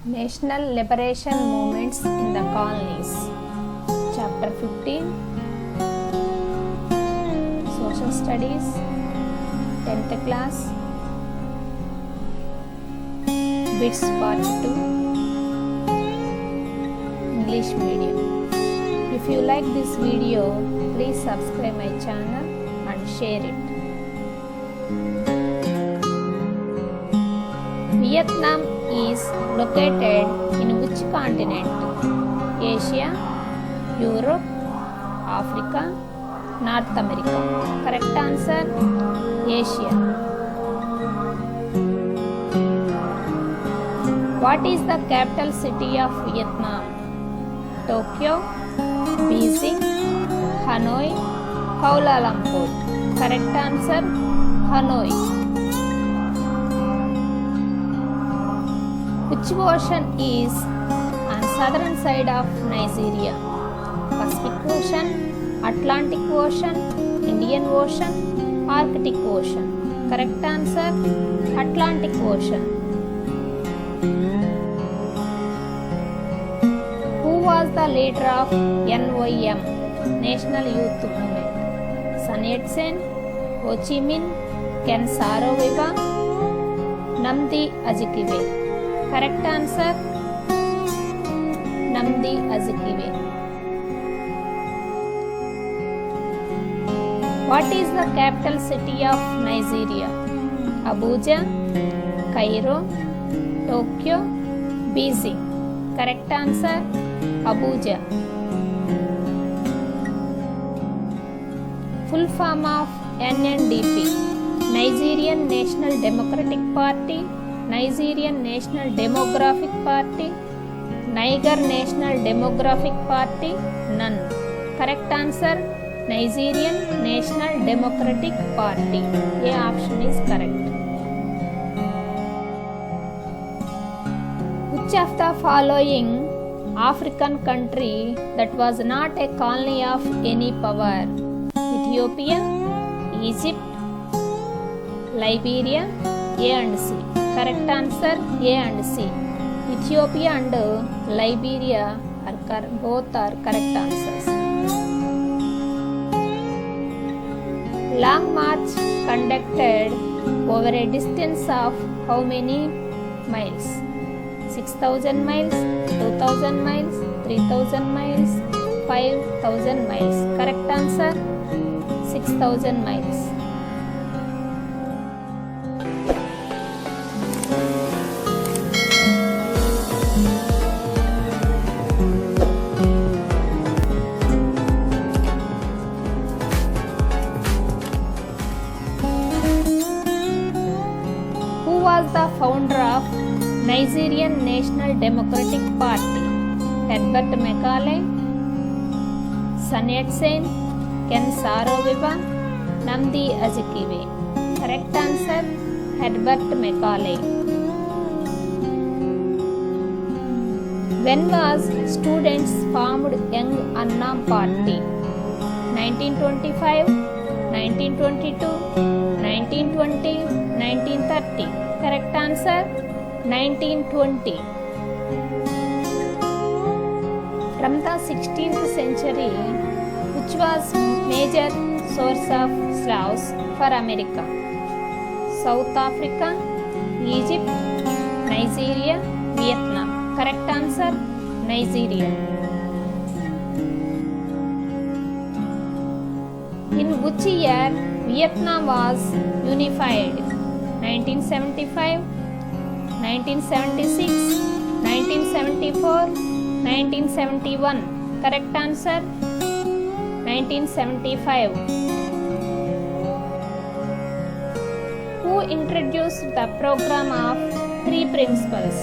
National Liberation Movements in the Colonies. Chapter 15. Social Studies, 10th class. Bits Part 2. English Medium. If you like this video, please subscribe my channel and share it. Vietnam is located in which continent? Asia, Europe, Africa, North America. Correct answer, Asia. What is the capital city of Vietnam? Tokyo, Beijing, Hanoi, Kuala Lumpur. Correct answer, Hanoi. Which ocean is on southern side of Nigeria? Pacific Ocean, Atlantic Ocean, Indian Ocean, Arctic Ocean. Correct answer, Atlantic Ocean. Who was the leader of NYM, National Youth Movement? Sun Yat-sen, Ho Chi Minh, Ken Saro-Wiwa, Nnamdi Azikiwe. Correct answer, Nnamdi Azikiwe. What is the capital city of Nigeria? Abuja, Cairo, Tokyo, Beijing. Correct answer, Abuja. Full form of NNDP, Nigerian National Democratic Party, Nigerian National Demographic Party, Niger National Demographic Party, none. Correct answer, Nigerian National Democratic Party. A option is correct. Which of the following African country that was not a colony of any power? Ethiopia, Egypt, Liberia, A and C. Correct answer, A and C. Ethiopia and Liberia both are correct answers. Long march conducted over a distance of how many miles? 6,000 miles, 2,000 miles, 3,000 miles, 5,000 miles. Correct answer, 6,000 miles. Was the founder of Nigerian National Democratic Party? Herbert Macaulay, Sun Yat-sen, Ken Saro-Wiwa, Nnamdi Azikiwe. Correct answer, Herbert Macaulay. When was students formed Young Annam Party? 1925, 1922, 1920, 1930. Correct answer, 1920. From the 16th century, which was major source of slaves for America? South Africa, Egypt, Nigeria, Vietnam. Correct answer, Nigeria. In which year Vietnam was unified? 1975, 1976, 1974, 1971. Correct answer, 1975. Who introduced the program of three principles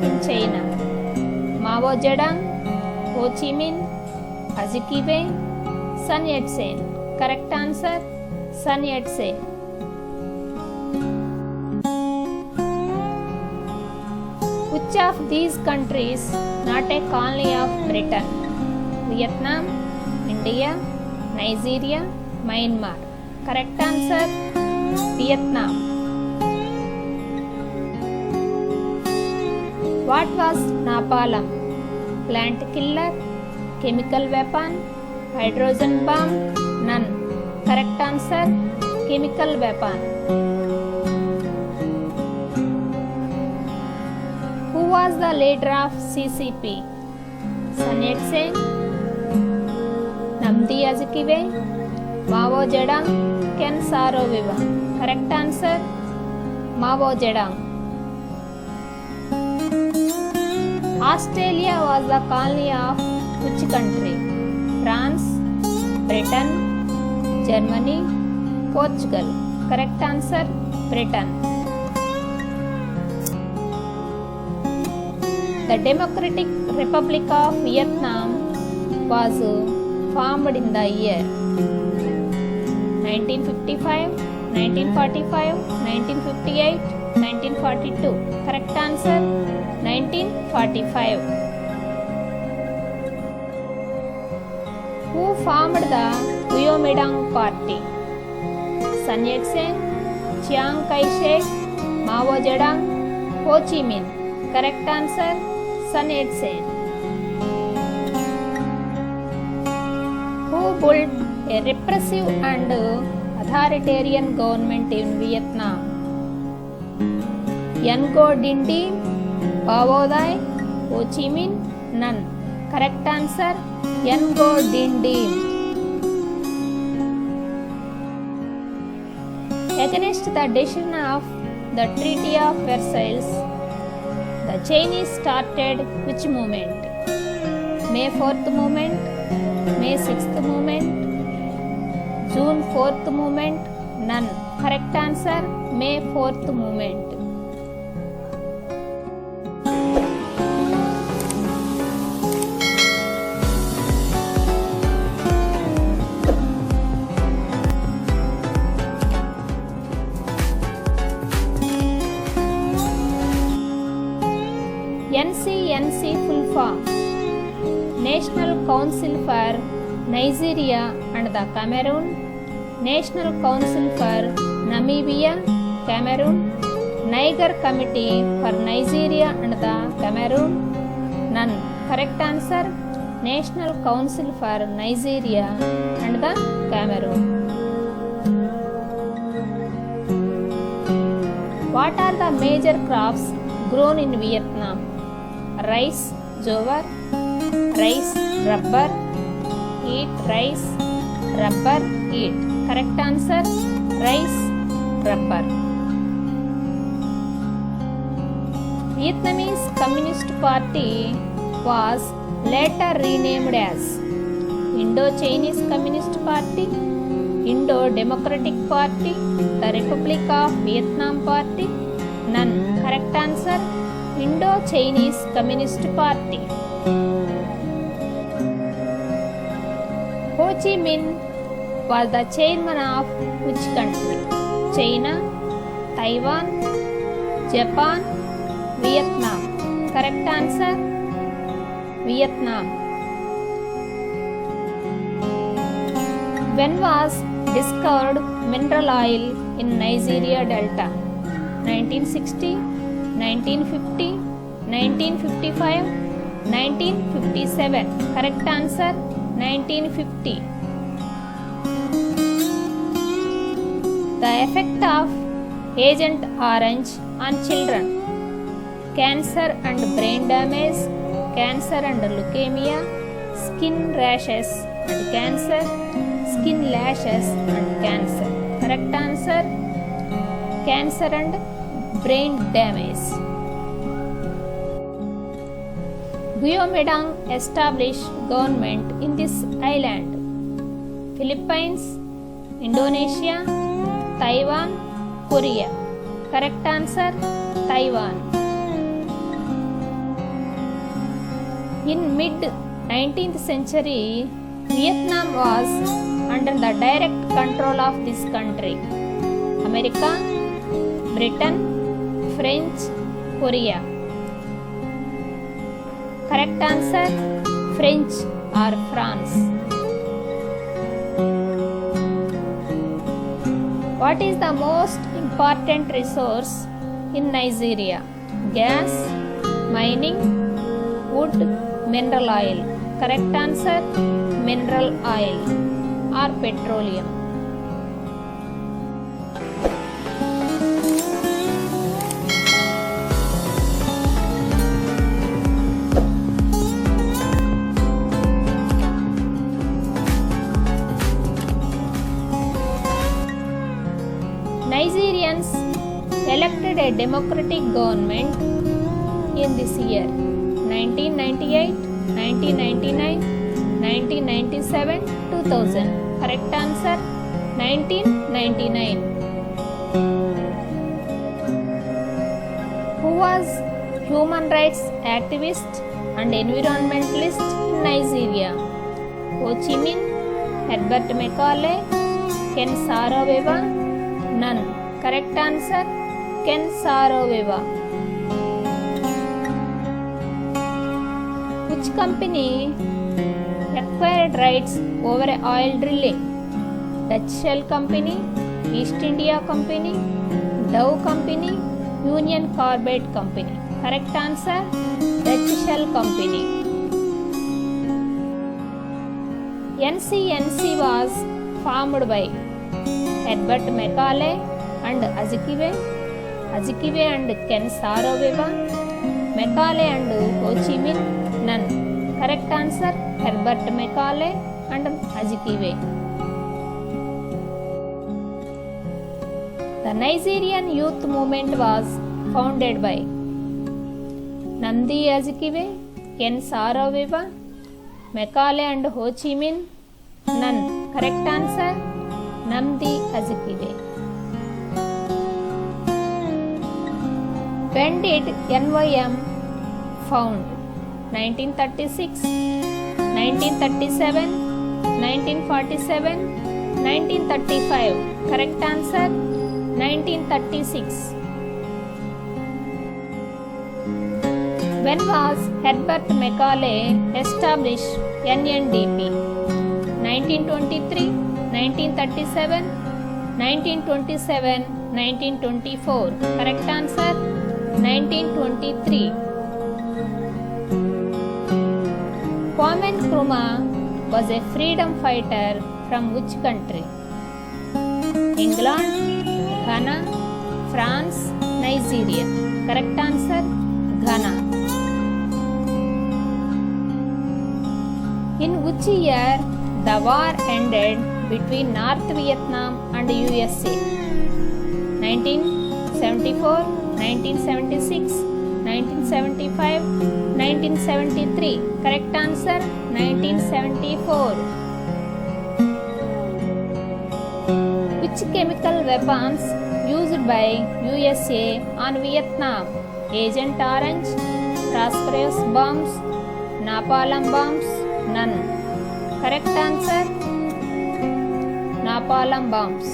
in China? Mao Zedong, Ho Chi Minh, Azikiwe, Sun Yat-sen. Correct answer, Sun Yat-sen. Which of these countries not a colony of Britain? Vietnam, India, Nigeria, Myanmar. Correct answer, Vietnam. What was napalm? Plant killer, chemical weapon, hydrogen bomb? None. Correct answer, chemical weapon. Who was the leader of CCP? Sun Yat-sen, Namdi Azikiwe, Mao Zedong, Ken Saro-Wiwa. Correct answer, Mao Zedong. Australia was the colony of which country? France, Britain, Germany, Portugal. Correct answer, Britain. The Democratic Republic of Vietnam was formed in the year 1955, 1945, 1958, 1942. Correct answer, 1945. Who formed the Kuomintang Party? Sun Yat-sen, Chiang Kai-shek, Mao Zedong, Ho Chi Minh. Correct answer, Sun Yat-sen. Who built a repressive and authoritarian government in Vietnam? Ngo Dinh Diem, Bao Dai, Ho Chi Minh? None. Correct answer, Ngo Dinh Diem. Against the decision of the Treaty of Versailles, the Chinese started which movement? May 4th movement, May 6th movement, June 4th movement? None. Correct answer, May 4th movement. NCNC full form: National Council for Nigeria and the Cameroon, National Council for Namibia, Cameroon, Niger Committee for Nigeria and the Cameroon? None. Correct answer, National Council for Nigeria and the Cameroon. What are the major crops grown in Vietnam? Rice, jowar, rice, rubber, wheat, rice, rubber, wheat. Correct answer, rice, rubber. Vietnamese Communist Party was later renamed as Indo-Chinese Communist Party, Indo-Democratic Party, the Republic of Vietnam Party? None. Correct answer, Indo-Chinese Communist Party. Ho Chi Minh was the chairman of which country? China, Taiwan, Japan, Vietnam? Correct answer, Vietnam. When was discovered mineral oil in Nigeria Delta? 1960, 1950, 1955, 1957. Correct answer, 1950. The effect of Agent Orange on children: cancer and brain damage, cancer and leukemia, skin rashes and cancer, skin lashes and cancer. Correct answer, cancer and brain damage. Kuomintang established government in this island? Philippines, Indonesia, Taiwan, Korea? Correct answer, Taiwan. In mid-19th century, Vietnam was under the direct control of this country: America, Britain, French, Korea? Correct answer, French or France. What is the most important resource in Nigeria? Gas, mining, wood, mineral oil. Correct answer, mineral oil or petroleum. Nigerians elected a democratic government in this year 1998, 1999, 1997, 2000. Correct answer 1999. Who was human rights activist and environmentalist in Nigeria? Ho Chi Minh, Herbert Macaulay, Ken Saro-Wiwa, none. Correct answer Ken Saro-Wiwa. Which company acquired rights over oil drilling? Dutch Shell Company, East India Company, Dow Company, Union Carbide Company. Correct answer Dutch Shell Company. NCNC was formed by Herbert Macaulay and Azikiwe and Ken Saro-Wiwa, Macaulay and Ho Chi Minh, none. Correct answer Herbert Macaulay and Azikiwe. The Nigerian youth movement was founded by Nnamdi Azikiwe, Ken Saro-Wiwa, Macaulay and Ho Chi Minh, none. Correct answer Nnamdi Azikiwe. When did NYM found? 1936, 1937, 1947, 1935. Correct answer 1936. When was Herbert Macaulay established NNDP? 1923, 1937, 1927, 1924. Correct answer 1923. Kwame Nkrumah was a freedom fighter from which country? England, Ghana, France, Nigeria. Correct answer Ghana. In which year the war ended between North Vietnam and USA? 1974, 1976, 1975, 1973. Correct answer 1974. Which chemical weapons used by USA on Vietnam? Agent Orange, phosphorus bombs, napalm bombs, none. Correct answer napalm bombs.